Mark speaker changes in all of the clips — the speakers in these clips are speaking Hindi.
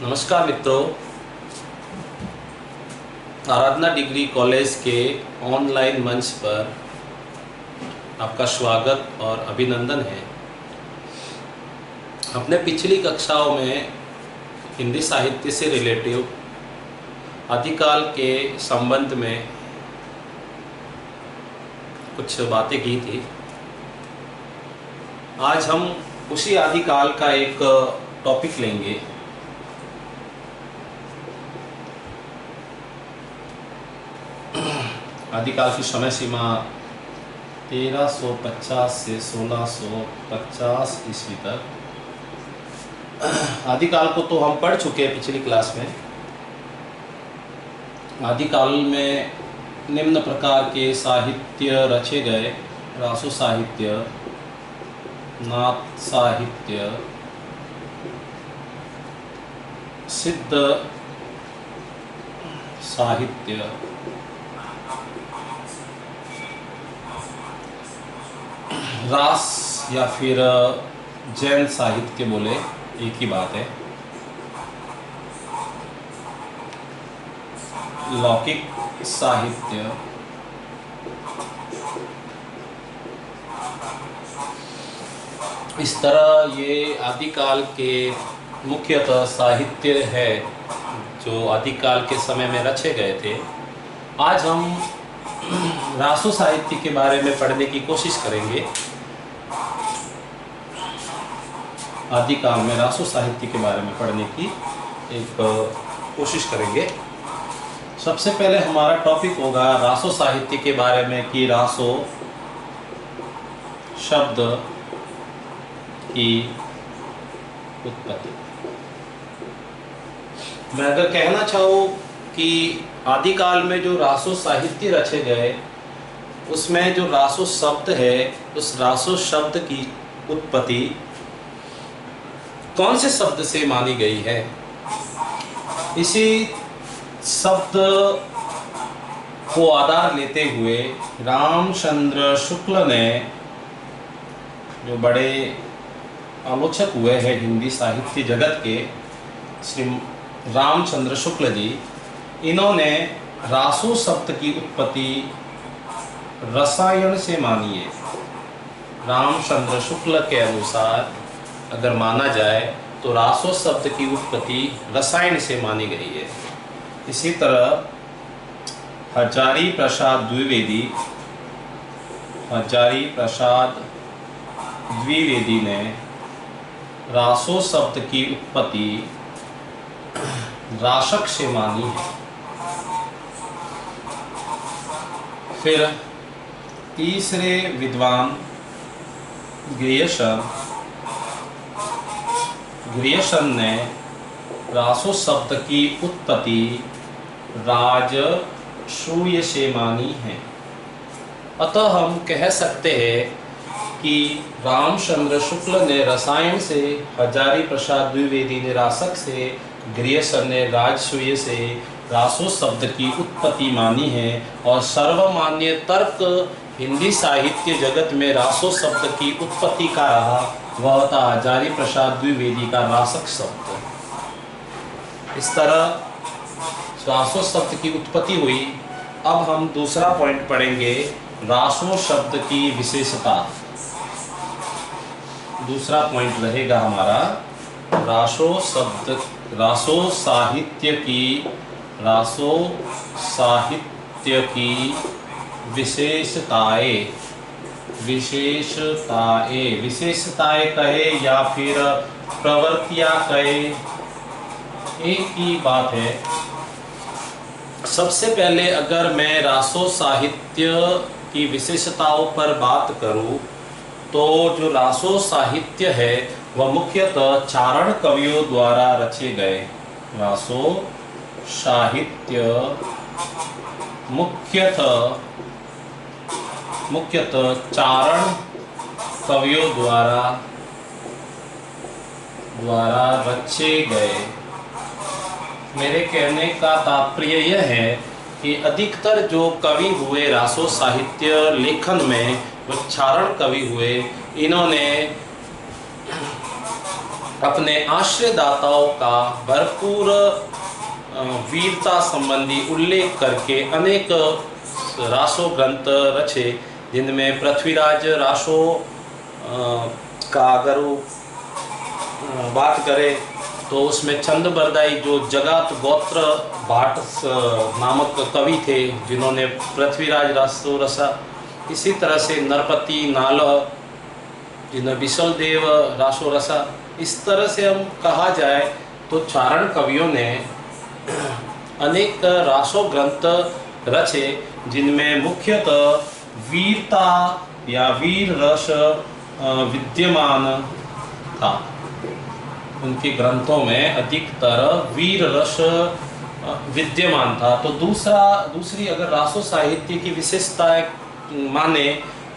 Speaker 1: नमस्कार मित्रों, आराधना डिग्री कॉलेज के ऑनलाइन मंच पर आपका स्वागत और अभिनंदन है। अपने पिछली कक्षाओं में हिंदी साहित्य से रिलेटिव आदिकाल के संबंध में कुछ बातें की थी। आज हम उसी आदिकाल का एक टॉपिक लेंगे। आदिकाल की समय सीमा 1350 से 1650 ईस्वी तक। आदिकाल को तो हम पढ़ चुके हैं पिछली क्लास में। आदिकाल में निम्न प्रकार के साहित्य रचे गए: रासो साहित्य, नाथ साहित्य, सिद्ध साहित्य, रास या फिर जैन साहित्य बोले एक ही बात है। लौकिक साहित्य, इस तरह ये आदिकाल के मुख्यतः साहित्य है जो आदिकाल के समय में रचे गए थे। आज हम रासो साहित्य के बारे में पढ़ने की कोशिश करेंगे। आदिकाल में रासो साहित्य के बारे में पढ़ने की एक कोशिश करेंगे। सबसे पहले हमारा टॉपिक होगा रासो साहित्य के बारे में कि रासो शब्द की उत्पत्ति। मैं अगर कहना चाहूँ कि आदिकाल में जो रासो साहित्य रचे गए उसमें जो रासो शब्द है, उस रासो शब्द की उत्पत्ति कौन से शब्द से मानी गई है? इसी शब्द को आधार लेते हुए रामचंद्र शुक्ल ने, जो बड़े आलोचक हुए हैं हिंदी साहित्य जगत के, श्री रामचंद्र शुक्ल जी, इन्होंने रासो शब्द की उत्पत्ति रसायन से मानी है। रामचंद्र शुक्ल के अनुसार अगर माना जाए तो रासो शब्द की उत्पत्ति रसायन से मानी गई है। इसी तरह हजारी प्रसाद द्विवेदी ने रासो शब्द की उत्पत्ति राशक से मानी है। फिर तीसरे विद्वान ग्रियसन ने रासो शब्द की उत्पत्ति राजसूय से मानी है। अतः हम कह सकते हैं कि रामचंद्र शुक्ल ने रसायन से, हजारी प्रसाद द्विवेदी ने रासक से, ग्रियसन ने राजसूय से रासो शब्द की उत्पत्ति मानी है। और सर्वमान्य तर्क हिंदी साहित्य जगत में रासो शब्द की उत्पत्ति का रहा, वह था हजारी प्रसाद द्विवेदी का रासक शब्द। इस तरह रासो शब्द की उत्पत्ति हुई। अब हम दूसरा पॉइंट पढ़ेंगे, रासो शब्द की विशेषता। दूसरा पॉइंट रहेगा हमारा रासो साहित्य की विशेषताएं कहे या फिर प्रवृत्तियां कहे, एक ही बात है। सबसे पहले अगर मैं रासो साहित्य की विशेषताओं पर बात करूं तो जो रासो साहित्य है वह मुख्यतः चारण कवियों द्वारा रचे गए। रासो साहित्य मुख्यतः चारण कवियों द्वारा रचे गए। मेरे कहने का तात्पर्य यह है कि अधिकतर जो कवि हुए रासो साहित्य लेखन में, वो चारण कवि हुए। इन्होंने अपने आश्रयदाताओं का भरपूर वीरता संबंधी उल्लेख करके अनेक रासो ग्रंथ रचे, जिनमें पृथ्वीराज रासो का अगर वो बात करें तो उसमें छंदबरदाई जो जगत गोत्र भाट नामक कवि थे, जिन्होंने पृथ्वीराज रासो रसा। इसी तरह से नरपति नाल, जिन्हें बिसल देव रासो रसा। इस तरह से हम कहा जाए तो चारण कवियों ने अनेक रासो ग्रंथ रचे, जिनमें मुख्यतः वीरता या वीर रस विद्यमान था। उनके ग्रंथों में अधिकतर वीर रस विद्यमान था। तो दूसरी अगर रासो साहित्य की विशेषता माने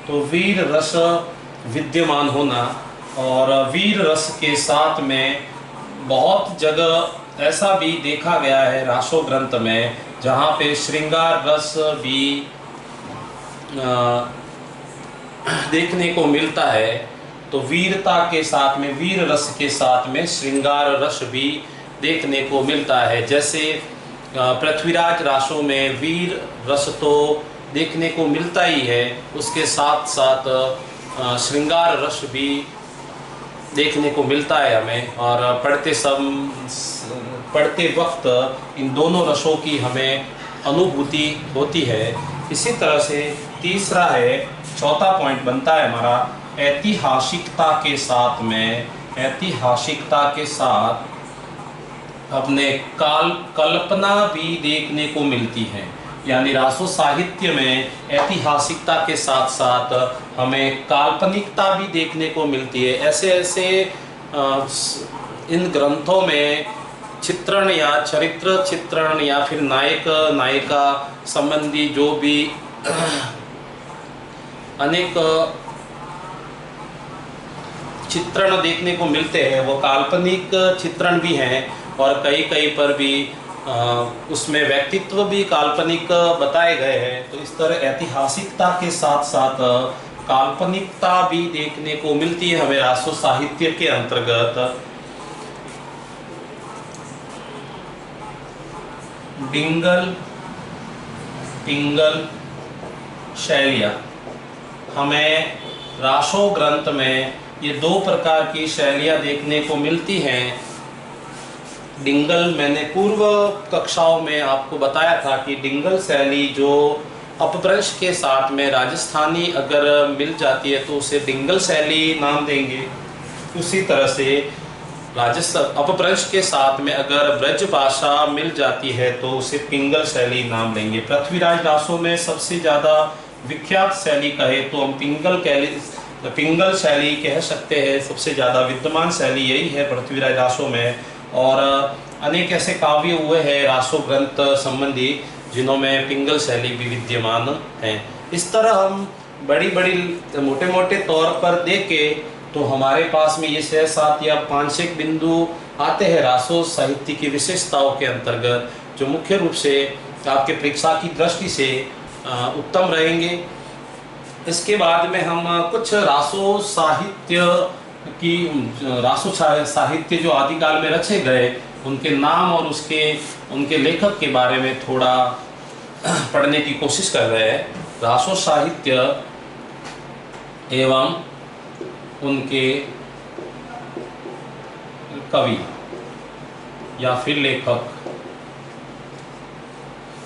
Speaker 1: तो वीर रस विद्यमान होना, और वीर रस के साथ में बहुत जगह ऐसा भी देखा गया है रासो ग्रंथ में, जहाँ पे श्रृंगार रस भी देखने को मिलता है। तो वीरता के साथ में, वीर रस के साथ में श्रृंगार रस भी देखने को मिलता है। जैसे पृथ्वीराज रासो में वीर रस तो देखने को मिलता ही है, उसके साथ साथ श्रृंगार रस भी देखने को मिलता है हमें, और पढ़ते वक्त इन दोनों रसों की हमें अनुभूति होती है। इसी तरह से तीसरा है, चौथा पॉइंट बनता है हमारा, ऐतिहासिकता के साथ में, ऐतिहासिकता के साथ अपने कल्पना भी देखने को मिलती है। यानी रासो साहित्य में ऐतिहासिकता के साथ साथ हमें काल्पनिकता भी देखने को मिलती है। ऐसे ऐसे इन ग्रंथों में चित्रण या चरित्र चित्रण या फिर नायक नायिका संबंधी जो भी अनेक चित्रण देखने को मिलते हैं, वो काल्पनिक चित्रण भी हैं, और कई पर भी उसमें व्यक्तित्व भी काल्पनिक बताए गए हैं। तो इस तरह ऐतिहासिकता के साथ साथ काल्पनिकता भी देखने को मिलती है हमें रासो साहित्य के अंतर्गत। डिंगल पिंगल शैलियाँ, हमें रासो ग्रंथ में ये दो प्रकार की शैलियाँ देखने को मिलती हैं। डिंगल, मैंने पूर्व कक्षाओं में आपको बताया था कि डिंगल शैली जो अपभ्रंश के साथ में राजस्थानी अगर मिल जाती है तो उसे डिंगल शैली नाम देंगे। उसी तरह से अपभ्रंश के साथ में अगर ब्रज भाषा मिल जाती है तो उसे पिंगल शैली नाम देंगे। पृथ्वीराज रासो में सबसे ज़्यादा विख्यात शैली कहे तो हम पिंगल शैली कह सकते हैं। सबसे ज़्यादा विद्यमान शैली यही है पृथ्वीराज रासो में, और अनेक ऐसे काव्य हुए हैं रासो ग्रंथ संबंधी जिन्हों में पिंगल शैली भी विद्यमान है। इस तरह हम बड़ी मोटे मोटे तौर पर देखें तो हमारे पास में ये 6-7 या 5 बिंदु आते हैं रासो साहित्य की विशेषताओं के अंतर्गत, जो मुख्य रूप से आपके परीक्षा की दृष्टि से उत्तम रहेंगे। इसके बाद में हम कुछ रासो साहित्य जो आदिकाल में रचे गए उनके नाम और उनके लेखक के बारे में थोड़ा पढ़ने की कोशिश कर रहे हैं। रासो साहित्य एवं उनके कवि या फिर लेखक।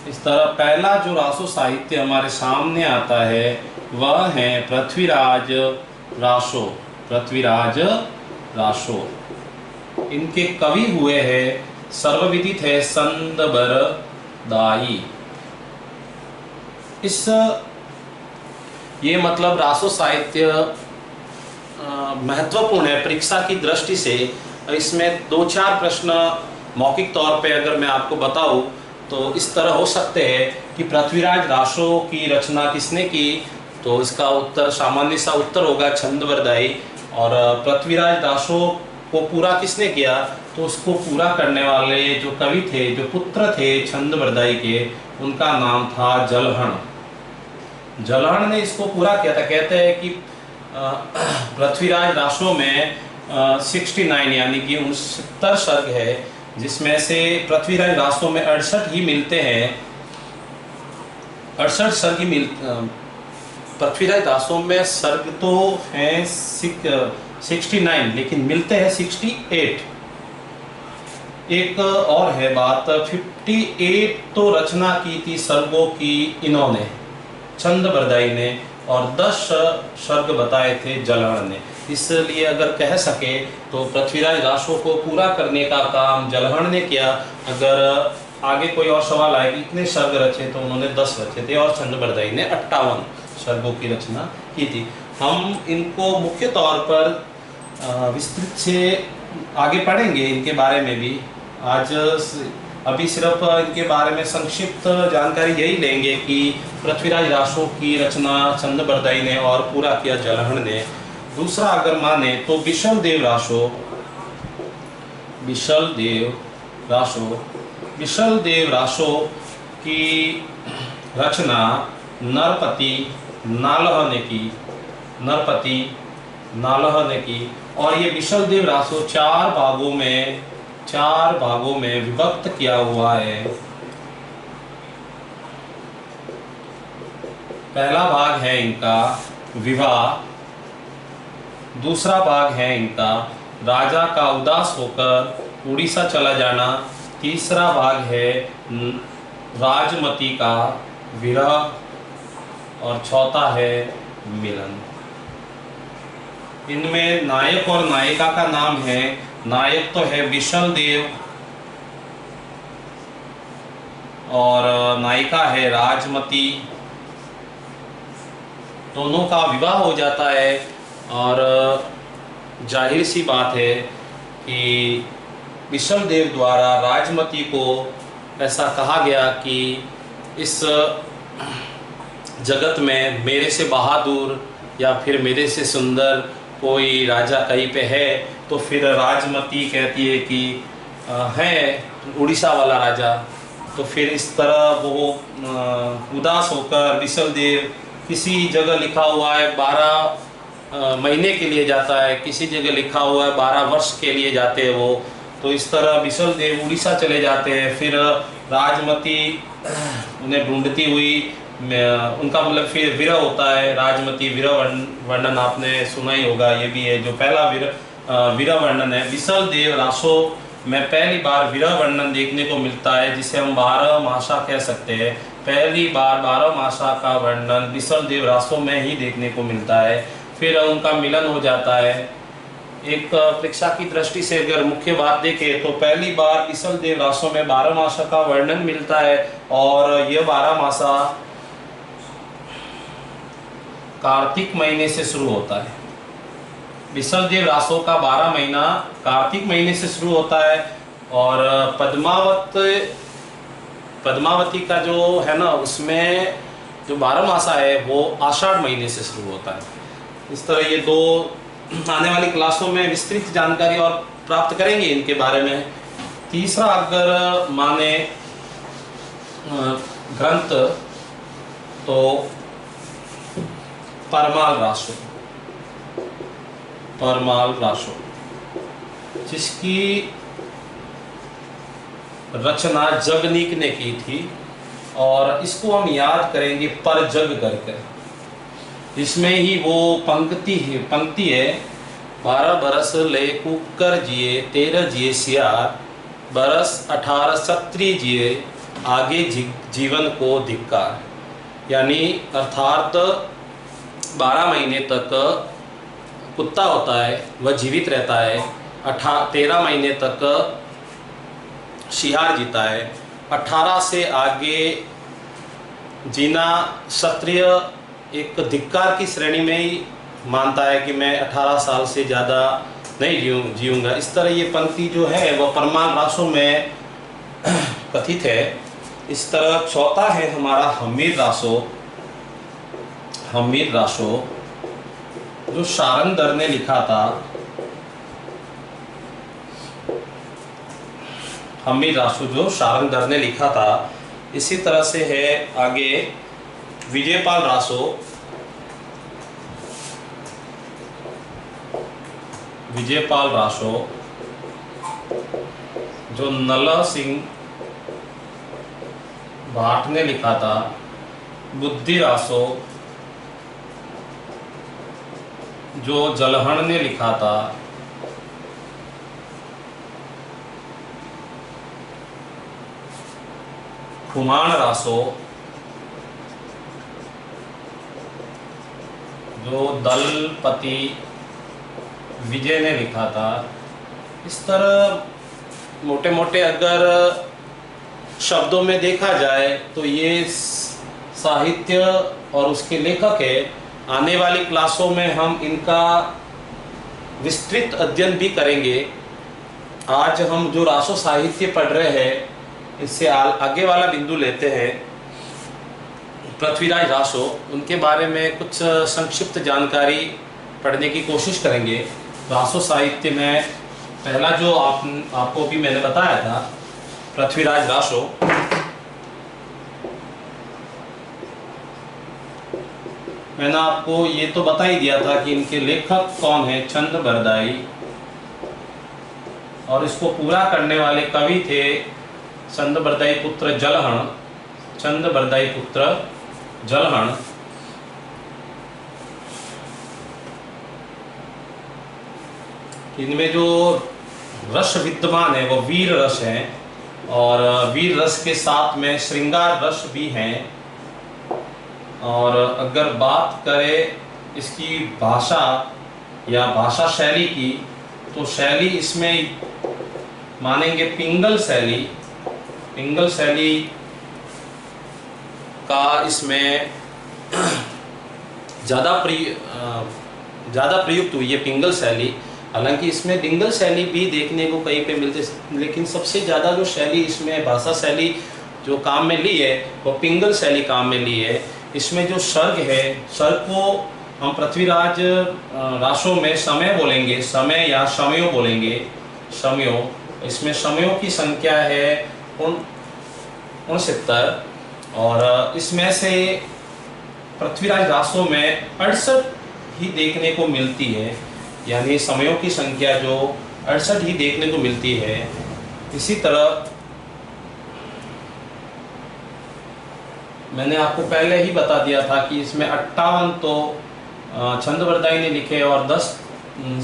Speaker 1: इस तरह पहला जो रासो साहित्य हमारे सामने आता है वह है पृथ्वीराज रासो। पृथ्वीराज रासो, इनके कवि हुए हैं, सर्वविदित है, छंदबरदाई। ये मतलब रासो साहित्य महत्वपूर्ण है परीक्षा की दृष्टि से। इसमें 2-4 प्रश्न मौखिक तौर पे अगर मैं आपको बताऊं तो इस तरह हो सकते हैं कि पृथ्वीराज रासो की रचना किसने की, तो इसका उत्तर सामान्य सा उत्तर होगा छंदबरदाई। और पृथ्वीराज रासो को पूरा किसने किया, तो उसको पूरा करने वाले जो कवि थे, जो पुत्र थे छंदबरदाई के, उनका नाम था जलहण। जलहण ने इसको पूरा किया था। कहते हैं कि पृथ्वीराज रासो में 69 यानी कि 69 सर्ग है, जिसमें से पृथ्वीराज रासों में 68 ही मिलते हैं। 68 सर्ग ही पृथ्वीराज रासों में सर्ग तो हैं 69, लेकिन मिलते हैं 68। एक और है बात, 58 तो रचना की थी सर्गों की इन्होंने, छंद बरदाई ने, और 10 सर्ग बताए थे जलहण ने। इसलिए अगर कह सके तो पृथ्वीराज रासों को पूरा करने का काम जलहण ने किया। अगर आगे कोई और सवाल आए कि इतने सर्ग रचे, तो उन्होंने 10 रचे थे और छंद बरदाई ने 58 सर्गों की रचना की थी। हम इनको मुख्य तौर पर विस्तृत से आगे पढ़ेंगे, इनके बारे में भी। आज अभी सिर्फ इनके बारे में संक्षिप्त जानकारी यही लेंगे कि पृथ्वीराज रासों की रचना छंद बरदाई ने और पूरा किया जलहण ने। दूसरा अगर माने तो विशलदेव रासो की रचना नरपति नालह ने की। और ये विशलदेव रासो 4 भागों में विभक्त किया हुआ है। पहला भाग है इनका विवाह, दूसरा भाग है इनका राजा का उदास होकर उड़ीसा चला जाना, तीसरा भाग है राजमती का विरह, और चौथा है मिलन। इनमें नायक और नायिका का नाम है। नायक तो है विशलदेव और नायिका है राजमती। दोनों का विवाह हो जाता है, और जाहिर सी बात है कि विशलदेव द्वारा राजमती को ऐसा कहा गया कि इस जगत में मेरे से बहादुर या फिर मेरे से सुंदर कोई राजा कहीं पे है। तो फिर राजमती कहती है कि है उड़ीसा वाला राजा। तो फिर इस तरह वो उदास होकर विशलदेव किसी जगह लिखा हुआ है 12 महीने के लिए जाता है, किसी जगह लिखा हुआ है 12 वर्ष के लिए जाते हैं वो। तो इस तरह विशलदेव उड़ीसा चले जाते हैं। फिर राजमती उन्हें ढूंढती हुई, उनका मतलब फिर विरह होता है। राजमती विरह वर्णन आपने सुना ही होगा, ये भी है जो पहला विरह वर्णन है। विशलदेव रासो में पहली बार विरह वर्णन देखने को मिलता है, जिसे हम 12 मासा कह सकते हैं। पहली बार 12 मासा का वर्णन विशलदेव रासो में ही देखने को मिलता है। फिर उनका मिलन हो जाता है। एक परीक्षा की दृष्टि से अगर मुख्य बात देखें तो पहली बार विशलदेव रासो में 12 मासा का वर्णन मिलता है, और यह 12 मासा कार्तिक महीने से शुरू होता है। विशलदेव रासो का 12 महीना कार्तिक महीने से शुरू होता है, और पद्मावती का जो है ना, उसमें जो 12 मासा है वो आषाढ़ महीने से शुरू होता है। इस तरह ये दो आने वाली क्लासों में विस्तृत जानकारी और प्राप्त करेंगे इनके बारे में। तीसरा अगर माने ग्रंथ तो परमाल रासो, जिसकी रचना जगनीक ने की थी, और इसको हम याद करेंगे पर जग करके। इसमें ही वो पंक्ति है 12 बरस ले कुकर जिए 13 जिए सियार, बरस 18 क्षत्रिय जिए आगे जीवन को धिक्कार। यानी अर्थात 12 महीने तक कुत्ता होता है, वह जीवित रहता है। 13 महीने तक शियार जीता है। 18 से आगे जीना क्षत्रिय एक धिक्कार की श्रेणी में ही मानता है कि मैं 18 साल से ज़्यादा नहीं जीऊँगा। इस तरह ये पंक्ति जो है वह परमाल रासो में कथित है। इस तरह चौथा है हमारा हमीर रासो जो शारंगधर ने लिखा था। हमीर रासो जो शारंगधर ने लिखा था। इसी तरह से है आगे विजयपाल रासो विजयपाल रासो, जो नल्ला सिंह भाट ने लिखा था। बुद्धि रासो, जो जलहण ने लिखा था। खुमान रासो, जो दलपति विजय ने लिखा था। इस तरह मोटे मोटे अगर शब्दों में देखा जाए तो ये साहित्य और उसके लेखक है। आने वाली क्लासों में हम इनका विस्तृत अध्ययन भी करेंगे। आज हम जो रासो साहित्य पढ़ रहे हैं, इससे आगे वाला बिंदु लेते हैं पृथ्वीराज रासो। उनके बारे में कुछ संक्षिप्त जानकारी पढ़ने की कोशिश करेंगे। रासो साहित्य में पहला जो आपको भी मैंने बताया था, पृथ्वीराज रासो। मैंने आपको ये तो बता ही दिया था कि इनके लेखक कौन है, चंद बरदाई, और इसको पूरा करने वाले कवि थे चंद बरदाई पुत्र जलहण। चंद बरदाई पुत्र जलहण। इनमें जो रस विद्यमान है वो वीर रस है, और वीर रस के साथ में श्रृंगार रस भी हैं। और अगर बात करें इसकी भाषा या भाषा शैली की, तो शैली इसमें मानेंगे पिंगल शैली। पिंगल शैली का इसमें ज़्यादा प्रयुक्त हुई है पिंगल शैली। हालांकि इसमें डिंगल शैली भी देखने को कहीं पे मिलते, लेकिन सबसे ज़्यादा जो शैली इसमें भाषा शैली जो काम में ली है वो पिंगल शैली काम में ली है। इसमें जो सर्ग है, सर्ग को हम पृथ्वीराज रासो में समय बोलेंगे, समय या शमयों बोलेंगे, शमयों। इसमें शमयों की संख्या है 69, और इसमें से पृथ्वीराज रासो में 68 ही देखने को मिलती है, यानी समयों की संख्या जो 68 ही देखने को मिलती है। इसी तरह मैंने आपको पहले ही बता दिया था कि इसमें 58 तो चंद बरदाई ने लिखे और 10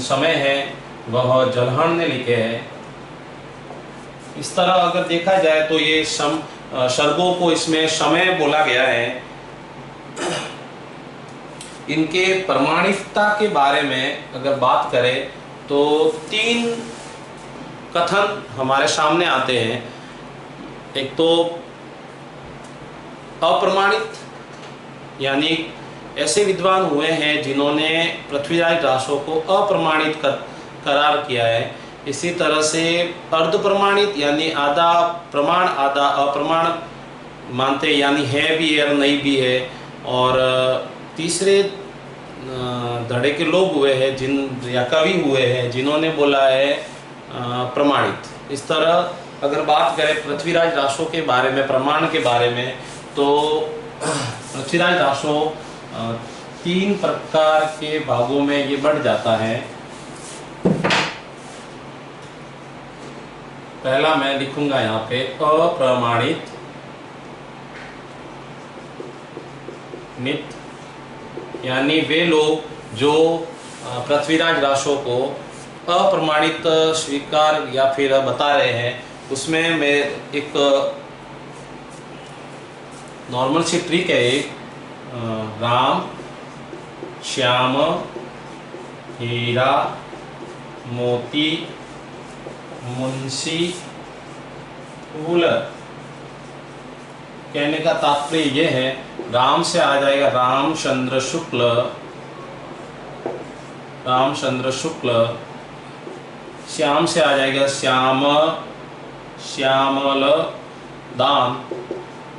Speaker 1: समय है वह जलहण ने लिखे हैं। इस तरह अगर देखा जाए तो ये सर्गों को इसमें समय बोला गया है। इनके प्रमाणिकता के बारे में अगर बात करें तो 3 कथन हमारे सामने आते हैं। एक तो अप्रमाणित, यानी ऐसे विद्वान हुए हैं जिन्होंने पृथ्वीराज रासो को अप्रमाणित करार किया है। इसी तरह से अर्ध प्रमाणित, यानी आधा प्रमाण आधा अप्रमाण मानते, यानी है भी है और नहीं भी है। और तीसरे धड़े के लोग हुए हैं या कवि हुए हैं जिन्होंने बोला है प्रमाणित। इस तरह अगर बात करें पृथ्वीराज रासो के बारे में, प्रमाण के बारे में, तो पृथ्वीराज रासो 3 प्रकार के भागों में ये बढ़ जाता है। पहला मैं लिखूंगा यहाँ पे अप्रमाणित, नित, यानी वे लोग जो पृथ्वीराज रासो को अप्रमाणित स्वीकार या फिर बता रहे हैं। उसमें मैं एक नॉर्मल सी ट्रिक है, एक राम, श्याम, हीरा, मोती, मुंशी, फूल। कहने का तात्पर्य ये है, राम से आ जाएगा रामचंद्र शुक्ल, रामचंद्र शुक्ल। श्याम से आ जाएगा श्याम, श्यामल दान,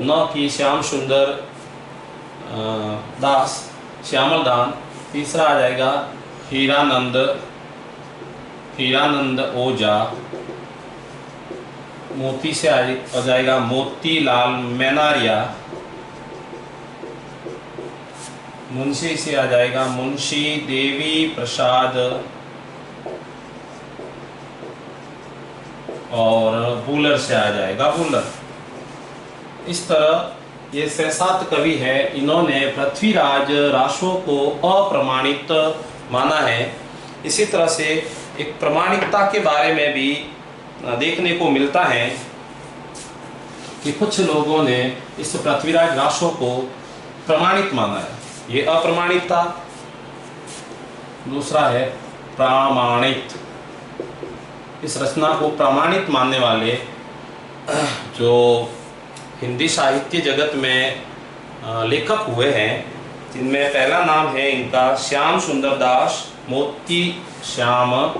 Speaker 1: न कि श्याम सुंदर दास, श्यामल दान। तीसरा आ जाएगा हीरानंद, हीरानंद ओझा। मोती से आ जाएगा मोतीलाल मैनारिया। मुंशी से आ जाएगा मुंशी देवी प्रसाद और बूलर से आ जाएगा बूलर। इस तरह ये 6-7 कवि हैं, इन्होंने पृथ्वीराज रासो को अप्रमाणित माना है। इसी तरह से एक प्रमाणिकता के बारे में भी देखने को मिलता है कि कुछ लोगों ने इस पृथ्वीराज रासो को प्रमाणित माना है। ये अप्रमाणित था। दूसरा है प्रामाणित। इस रचना को प्रमाणित मानने वाले जो हिंदी साहित्य जगत में लेखक हुए हैं, जिनमें पहला नाम है इनका श्याम सुंदर दास, मोती श्याम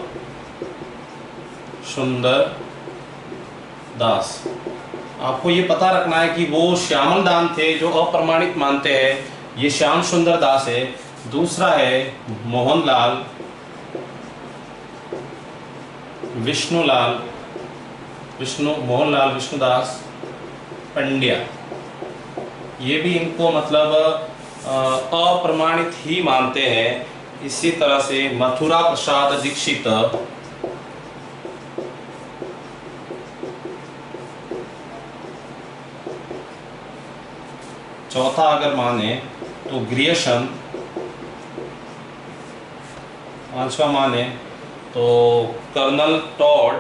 Speaker 1: सुंदर दास। आपको ये पता रखना है कि वो श्यामल दान थे जो अप्रमाणित मानते हैं, ये श्याम सुंदर दास है। दूसरा है मोहनलाल मोहनलाल विष्णुदास पंड्या। ये भी इनको मतलब अप्रमाणित ही मानते हैं। इसी तरह से मथुरा प्रसाद दीक्षित, चौथा अगर माने तो ग्रियर्सन, पांचवा माने तो कर्नल टॉड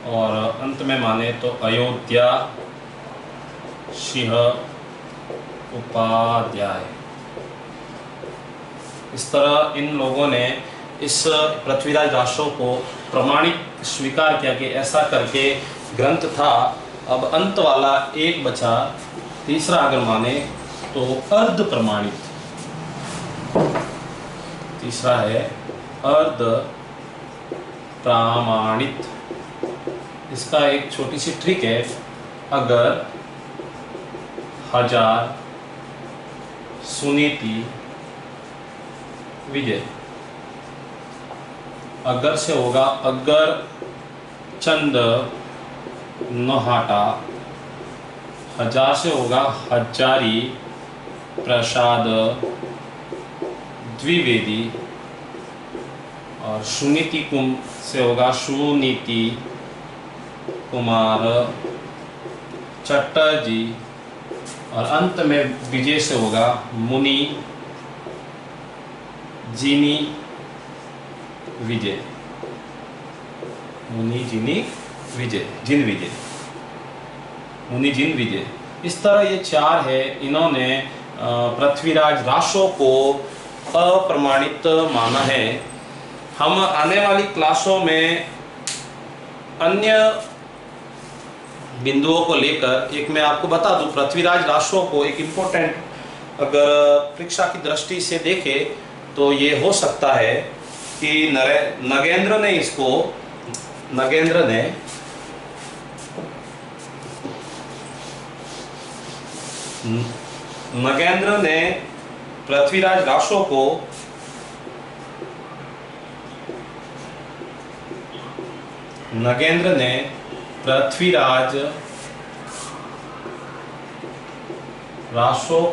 Speaker 1: और अंत में माने तो अयोध्या सिंह उपाध्याय। इस तरह इन लोगों ने इस पृथ्वीराज रासो को प्रमाणिक स्वीकार किया कि ऐसा करके ग्रंथ था। अब अंत वाला एक बचा, तीसरा अगर माने तो अर्ध प्रमाणित। तीसरा है अर्ध प्रामाणित। इसका एक छोटी सी ट्रिक है, अगर हजार सुनीति विजय, अगर से होगा अगर चंद नहाटा, हजार से होगा हजारी प्रसाद द्विवेदी, और सुनीति कुम से होगा सुनीति कुमार चटर्जी, और अंत में विजय से होगा मुनि जिनी विजय, मुनि जिनी विजय, जिन विजय, मुनि जिन विजय। इस तरह ये चार है। इन्होंने पृथ्वीराज रासो को अप्रमाणित माना है। हम आने वाली क्लासों में अन्य बिंदुओं को लेकर, एक मैं आपको बता दूं, पृथ्वीराज रासो को एक इम्पोर्टेंट अगर परीक्षा की दृष्टि से देखे तो ये हो सकता है कि नगेंद्र ने पृथ्वीराज रासो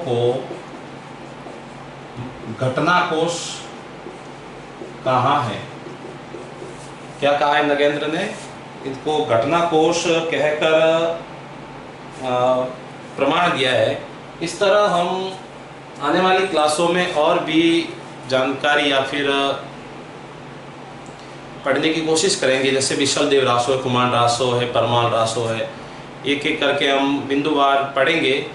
Speaker 1: को घटनाकोश कहा है। क्या कहा है नगेंद्र ने? इसको घटनाकोश कहकर प्रमाण दिया है। इस तरह हम आने वाली क्लासों में और भी जानकारी या फिर पढ़ने की कोशिश करेंगे, जैसे विशल देव रासो है, कुमार रासो है, परमाल रासो है, एक एक करके हम बिंदुवार पढ़ेंगे।